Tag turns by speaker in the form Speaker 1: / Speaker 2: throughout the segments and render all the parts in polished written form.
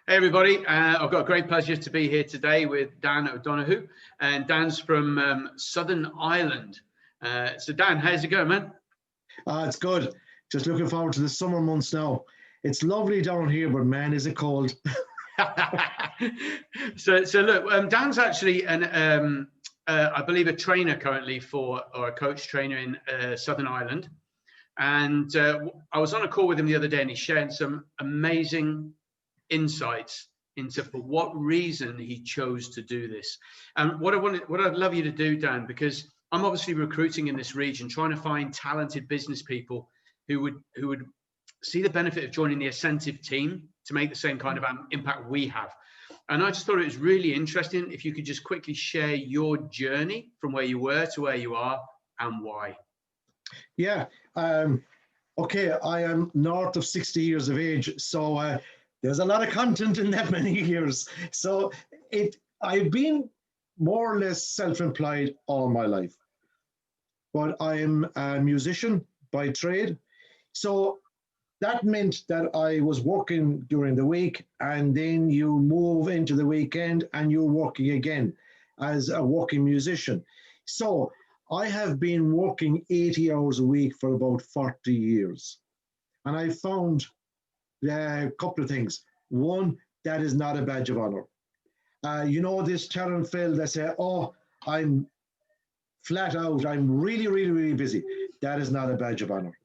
Speaker 1: Hey everybody, I've got a great pleasure to be here today with Dan O'Donoghue, and Dan's from Southern Ireland. So Dan, how's it going, man?
Speaker 2: It's good. Just looking forward to the summer months now. It's lovely down here, but man, is it cold.
Speaker 1: So look, Dan's actually I believe a trainer currently or a coach trainer in Southern Ireland. And I was on a call with him the other day, and he shared some amazing insights into for what reason he chose to do this. And what I'd love you to do, Dan, because I'm obviously recruiting in this region, trying to find talented business people who would see the benefit of joining the Ascentive team to make the same kind of impact we have. And I just thought it was really interesting if you could just quickly share your journey from where you were to where you are and why.
Speaker 2: Yeah. Okay, I am north of 60 years of age, so there's a lot of content in that many years. So I've been more or less self-employed all my life, but I'm a musician by trade. So that meant that I was working during the week, and then you move into the weekend and you're working again as a working musician. So I have been working 80 hours a week for about 40 years. And I found a couple of things. One, that is not a badge of honor. You know, this Terran Phil, they say, oh, I'm flat out, I'm really, really, really busy. That is not a badge of honor.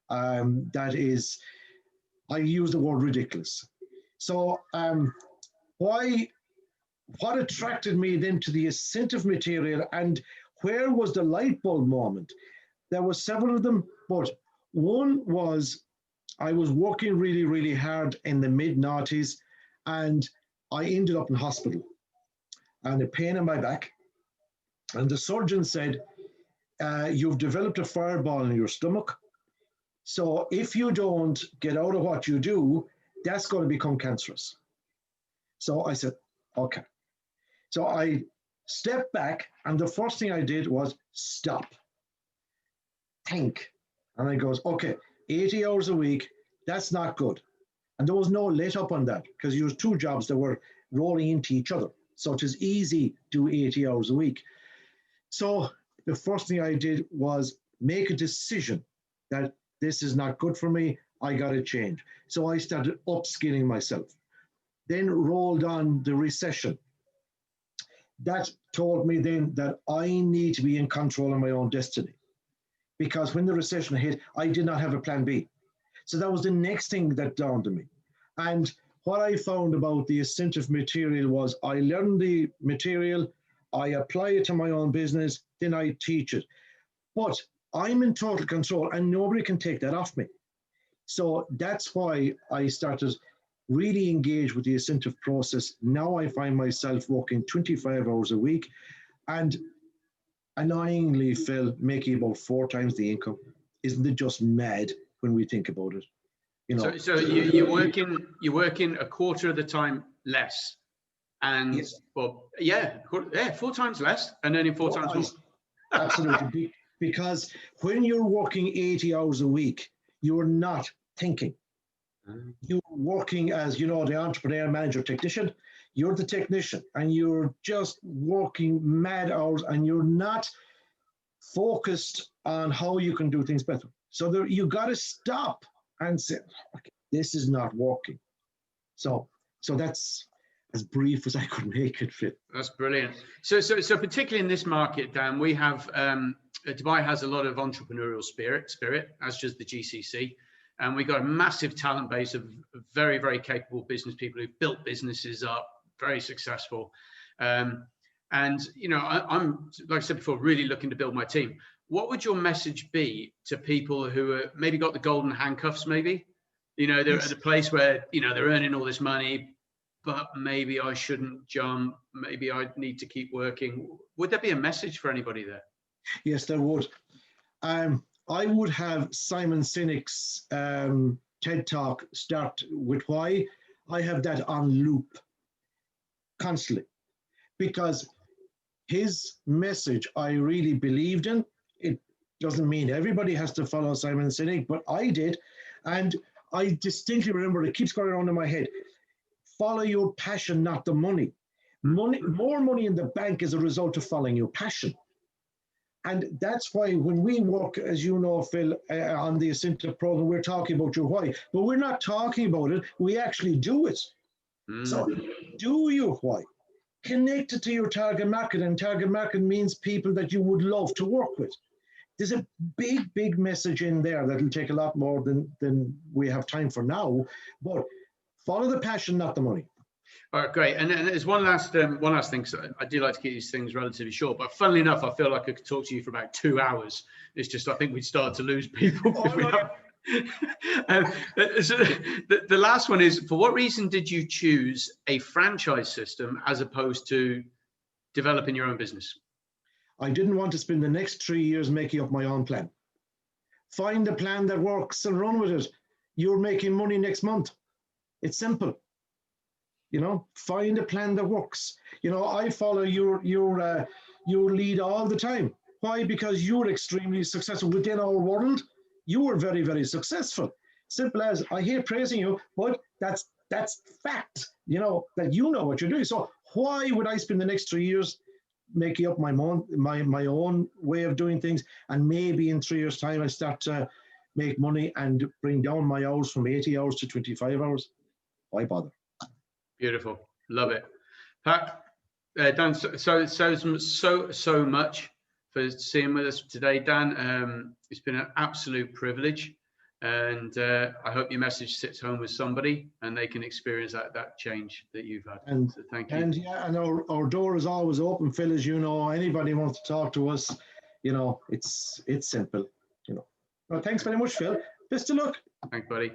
Speaker 2: That is, I use the word ridiculous. So what attracted me then to the Ascentive material, and where was the light bulb moment? There were several of them, but one was I was working really, really hard in the mid-noughties, and I ended up in hospital and a pain in my back. And the surgeon said, you've developed a fireball in your stomach. So if you don't get out of what you do, that's going to become cancerous. So I said, okay. So I stepped back, and the first thing I did was stop, think. And I goes, okay, 80 hours a week, that's not good. And there was no let up on that, because you had two jobs that were rolling into each other. So it is easy to do 80 hours a week. So the first thing I did was make a decision that this is not good for me. I got to change. So I started upskilling myself. Then rolled on the recession. That told me then that I need to be in control of my own destiny. Because when the recession hit, I did not have a plan B. So that was the next thing that dawned on me. And what I found about the Ascentive material was I learned the material, I apply it to my own business, then I teach it. But I'm in total control, and nobody can take that off me. So that's why I started really engage with the Ascentive process. Now I find myself working 25 hours a week, and annoyingly, Phil, making about 4 times the income. Isn't it just mad when we think about it? You know.
Speaker 1: So you're working a quarter of the time less, and
Speaker 2: yes.
Speaker 1: Well, yeah, 4 times less, and earning 4 times more.
Speaker 2: Absolutely, because when you're working 80 hours a week, you're not thinking. You're working as, you know, the entrepreneur, manager, technician. You're the technician, and you're just working mad hours, and you're not focused on how you can do things better. So you got to stop and say, okay, this is not working. So that's as brief as I could make it fit.
Speaker 1: That's brilliant. So particularly in this market, Dan, we have Dubai has a lot of entrepreneurial spirit, as does the GCC. And we got a massive talent base of very, very capable business people who've built businesses up, very successful. And, you know, I'm, like I said before, really looking to build my team. What would your message be to people who are maybe got the golden handcuffs, maybe? You know, they're at a place where, you know, they're earning all this money, but maybe I shouldn't jump. Maybe I need to keep working. Would there be a message for anybody there?
Speaker 2: Yes, there would. I would have Simon Sinek's TED Talk start with why. I have that on loop constantly, because his message I really believed in. It doesn't mean everybody has to follow Simon Sinek, but I did. And I distinctly remember, it keeps going around in my head, follow your passion, not the money. More money in the bank is a result of following your passion. And that's why when we work, as you know, Phil, on the Asinta program, we're talking about your why, but we're not talking about it. We actually do it. So do your why. Connect it to your target market, and target market means people that you would love to work with. There's a big, big message in there that'll take a lot more than we have time for now, but follow the passion, not the money.
Speaker 1: All right, great. And there's one last thing. So I do like to keep these things relatively short, but funnily enough, I feel like I could talk to you for about 2 hours. It's just I think we'd start to lose people. So the last one is, for what reason did you choose a franchise system as opposed to developing your own business?
Speaker 2: I didn't want to spend the next 3 years making up my own plan. Find a plan that works and run with it. You're making money next month. It's simple. You know, find a plan that works. You know, I follow your lead all the time. Why? Because you're extremely successful within our world. You are very, very successful. Simple as, I hate praising you, but that's fact. You know that you know what you're doing. So why would I spend the next 3 years making up my own way of doing things, and maybe in 3 years' time I start to make money and bring down my hours from 80 hours to 25 hours? Why bother?
Speaker 1: Beautiful. Love it. Pat, Dan, so much for seeing with us today, Dan. It's been an absolute privilege, and I hope your message sits home with somebody and they can experience that change that you've had.
Speaker 2: And
Speaker 1: so thank you.
Speaker 2: And yeah, and our door is always open, Phil, as you know. Anybody wants to talk to us, you know, it's simple, you know. Well, thanks very much, Phil. Best of luck.
Speaker 1: Thanks, buddy.